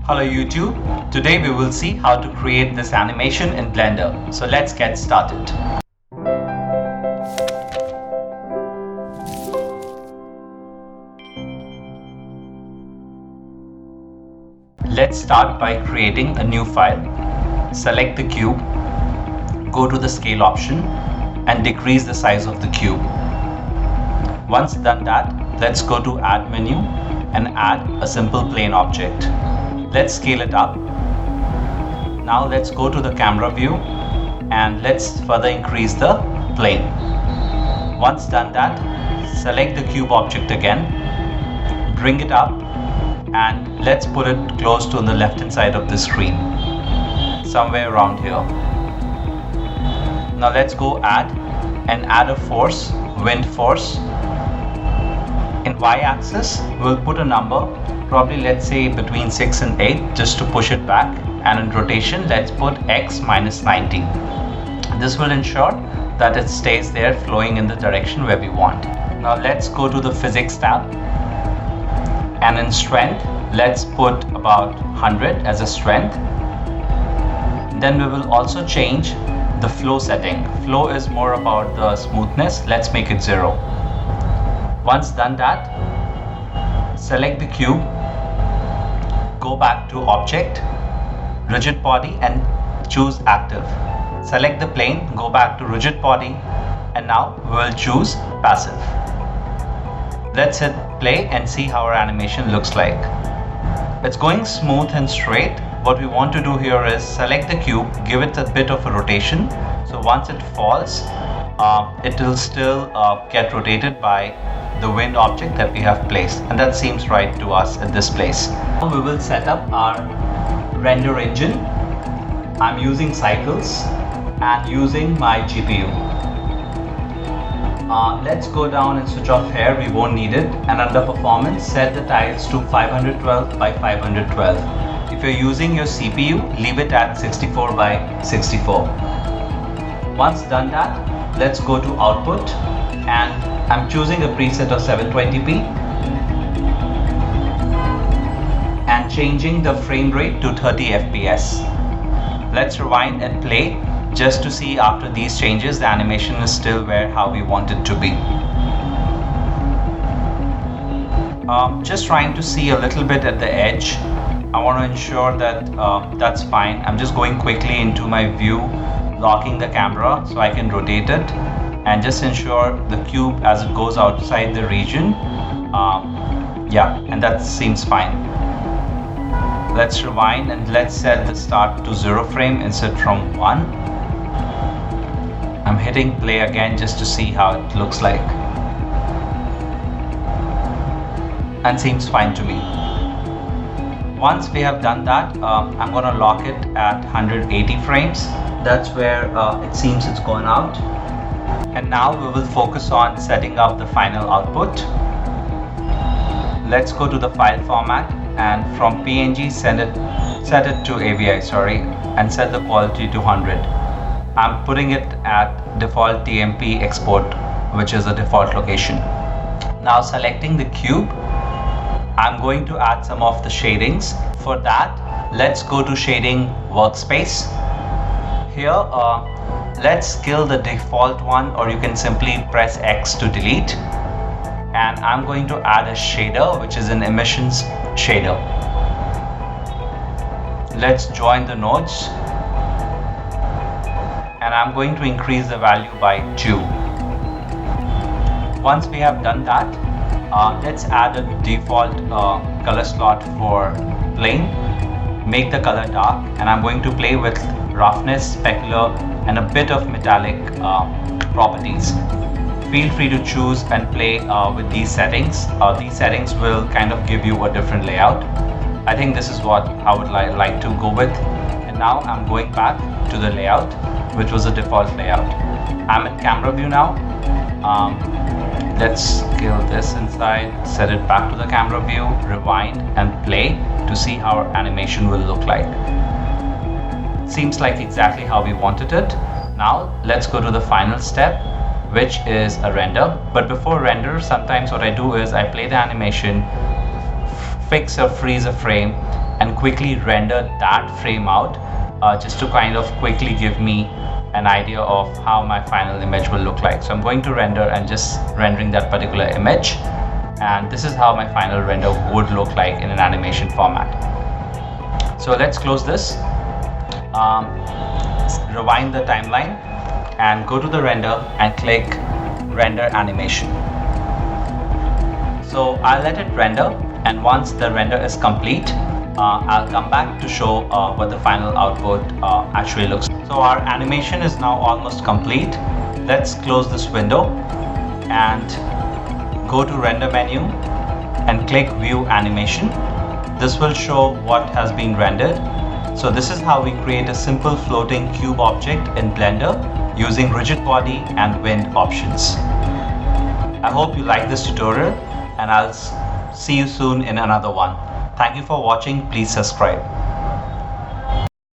Hello YouTube, today we will see how to create this animation in Blender. So let's get started. Let's start by creating a new file. Select the cube, go to the scale option and decrease the size of the cube. Once done that, let's go to add menu and add a simple plane object. Let's scale it up. Now let's go to the camera view and let's further increase the plane. Once done that, select the cube object again, bring it up and let's put it close to the left hand side of the screen, somewhere around here. Now let's go add a force, wind force. In y-axis, we'll put a number, probably let's say between 6 and 8, just to push it back. And in rotation, let's put x minus 90. This will ensure that it stays there flowing in the direction where we want. Now let's go to the physics tab. And in strength, let's put about 100 as a strength. Then we will also change the flow setting. Flow is more about the smoothness. Let's make it 0. Once done that, select the cube, go back to object, rigid body and choose active. Select the plane, go back to rigid body and now we will choose passive. Let's hit play and see how our animation looks like. It's going smooth and straight. What we want to do here is select the cube, give it a bit of a rotation. So once it falls, it will still get rotated by the wind object that we have placed, and that seems right to us at this place. Now we will set up our render engine. I'm using cycles and using my GPU. Let's go down and switch off here, we won't need it. And under performance, set the tiles to 512 by 512. If you're using your CPU, leave it at 64 by 64. Once done that, let's go to output and I'm choosing a preset of 720p and changing the frame rate to 30 FPS. Let's rewind and play just to see after these changes the animation is still how we want it to be. Just trying to see a little bit at the edge. I want to ensure that that's fine. I'm just going quickly into my view, locking the camera so I can rotate it and just ensure the cube as it goes outside the region. And that seems fine. Let's rewind and let's set the start to 0 frame instead from 1. I'm hitting play again just to see how it looks like. And seems fine to me. Once we have done that, I'm gonna lock it at 180 frames. That's where it seems it's gone out. And now we will focus on setting up the final output. Let's go to the file format and from PNG set it to AVI, and set the quality to 100. I'm putting it at default TMP export, which is the default location. Now selecting the cube, I'm going to add some of the shadings. For that, let's go to shading workspace. Here, let's kill the default one, or you can simply press X to delete. And I'm going to add a shader, which is an emissions shader. Let's join the nodes. And I'm going to increase the value by 2. Once we have done that, let's add a default color slot for plane. Make the color dark, and I'm going to play with roughness, specular, and a bit of metallic properties. Feel free to choose and play with these settings. These settings will kind of give you a different layout. I think this is what I would like to go with. And now I'm going back to the layout, which was the default layout. I'm in camera view now. Let's scale this inside, set it back to the camera view, rewind and play to see how our animation will look like. Seems like exactly how we wanted it. Now let's go to the final step, which is a render. But before render, sometimes what I do is I play the animation, fix or freeze a frame, and quickly render that frame out, just to kind of quickly give me an idea of how my final image will look like. So I'm going to render and just rendering that particular image, and this is how my final render would look like in an animation format. So let's close this, rewind the timeline and go to the render and click render animation. So I'll let it render, and once the render is complete, I'll come back to show what the final output actually looks like. So our animation is now almost complete. Let's close this window and go to render menu and click view animation. This will show what has been rendered. So this is how we create a simple floating cube object in Blender using rigid body and wind options. I hope you like this tutorial, and I'll see you soon in another one. Thank you for watching. Please subscribe.